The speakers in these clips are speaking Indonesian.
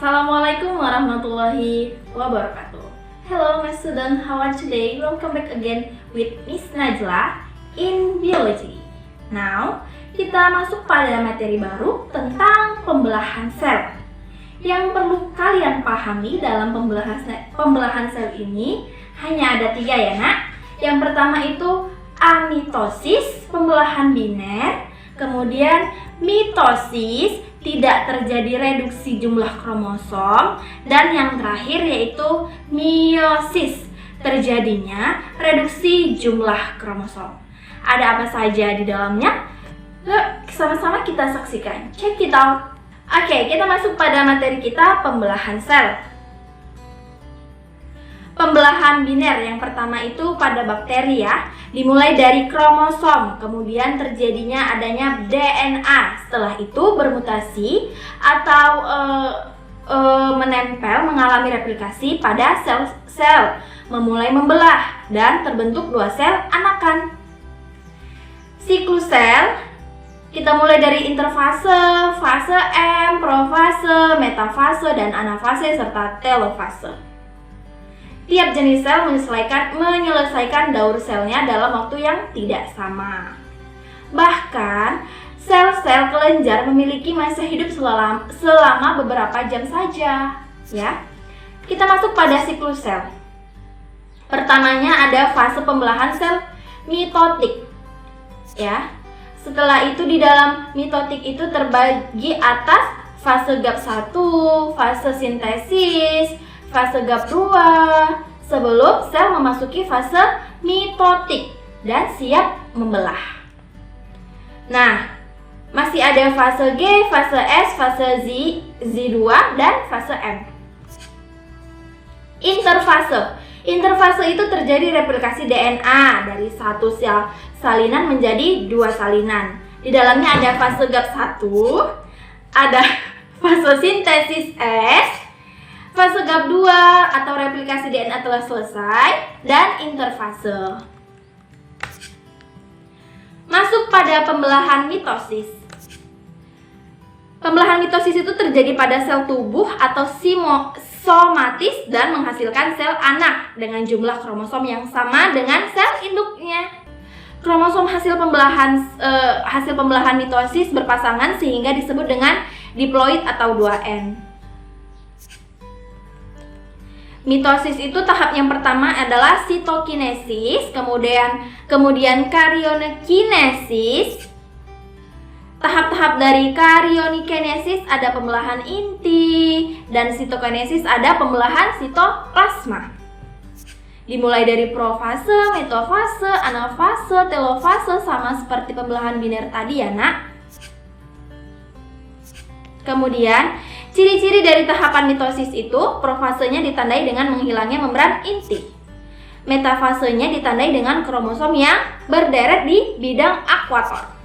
Assalamualaikum warahmatullahi wabarakatuh. Hello my student, how are you today? Welcome back again with Miss Najla in Biology. Now, kita masuk pada materi baru tentang pembelahan sel. Yang perlu kalian pahami dalam pembelahan sel ini hanya ada 3 ya nak. Yang pertama itu amitosis, pembelahan biner. Kemudian mitosis, tidak terjadi reduksi jumlah kromosom. Dan yang terakhir yaitu meiosis, terjadinya reduksi jumlah kromosom. Ada apa saja di dalamnya? Yuk, sama-sama kita saksikan. Check it out. Oke, kita masuk pada materi kita, pembelahan sel. Pembelahan biner yang pertama itu pada bakteri ya, dimulai dari kromosom, kemudian terjadinya adanya DNA. Setelah itu bermutasi atau menempel, mengalami replikasi pada sel-sel, memulai membelah dan terbentuk 2 sel anakan. Siklus sel kita mulai dari interfase, fase M, profase, metafase, dan anafase serta telofase. Tiap jenis sel menyelesaikan daur selnya dalam waktu yang tidak sama. Bahkan, sel-sel kelenjar memiliki masa hidup selama beberapa jam saja. Ya, kita masuk pada siklus sel. Pertamanya ada fase pembelahan sel mitotik. Ya, setelah itu di dalam mitotik itu terbagi atas fase gap 1, fase sintesis, fase gap 2, sebelum sel memasuki fase mitotik dan siap membelah. Nah, masih ada fase G, fase S, fase Z, Z2, dan fase M. Interfase. Interfase itu terjadi replikasi DNA dari 1 sel salinan menjadi 2 salinan. Di dalamnya ada fase gap 1, ada fase sintesis S, fase gap 2 atau replikasi DNA telah selesai, dan interfase. Masuk pada pembelahan mitosis. Pembelahan mitosis itu terjadi pada sel tubuh atau somatis dan menghasilkan sel anak dengan jumlah kromosom yang sama dengan sel induknya. Kromosom hasil pembelahan mitosis berpasangan sehingga disebut dengan diploid atau 2N. Mitosis itu tahap yang pertama adalah sitokinesis, kemudian karyokinesis. Tahap-tahap dari karyonikinesis ada pembelahan inti, dan sitokinesis ada pembelahan sitoplasma. Dimulai dari profase, metafase, anafase, telofase, sama seperti pembelahan biner tadi ya nak. Kemudian ciri-ciri dari tahapan mitosis itu, profasenya ditandai dengan menghilangnya membran inti. Metafasenya ditandai dengan kromosom yang berderet di bidang ekuator.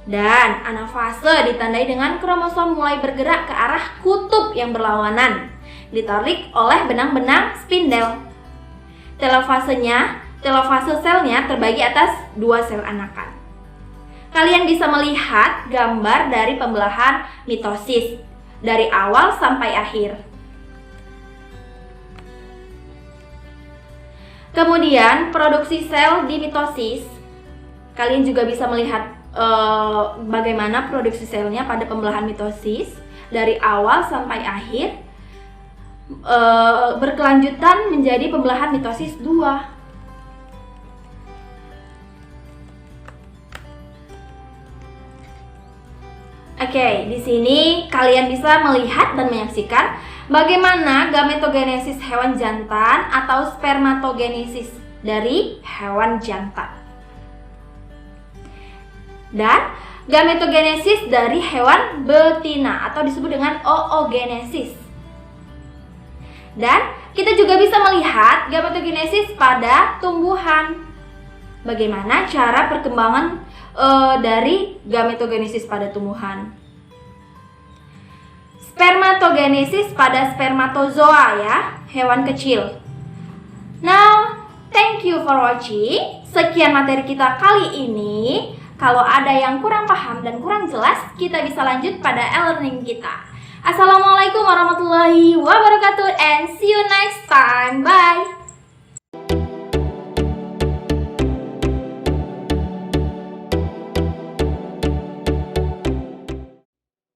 Dan anafase ditandai dengan kromosom mulai bergerak ke arah kutub yang berlawanan, ditarik oleh benang-benang spindel. Telofase selnya terbagi atas 2 sel anakan. Kalian bisa melihat gambar dari pembelahan mitosis dari awal sampai akhir. Kemudian produksi sel di mitosis. Kalian juga bisa melihat bagaimana produksi selnya pada pembelahan mitosis dari awal sampai akhir, berkelanjutan menjadi pembelahan mitosis 2. Oke, di sini kalian bisa melihat dan menyaksikan bagaimana gametogenesis hewan jantan atau spermatogenesis dari hewan jantan. Dan gametogenesis dari hewan betina atau disebut dengan oogenesis. Dan kita juga bisa melihat gametogenesis pada tumbuhan. Bagaimana cara perkembangan dari gametogenesis pada tumbuhan. Spermatogenesis pada spermatozoa ya, hewan kecil. Now, thank you for watching. Sekian materi kita kali ini. Kalau ada yang kurang paham dan kurang jelas, kita bisa lanjut pada e-learning kita. Assalamualaikum warahmatullahi wabarakatuh and see you next time.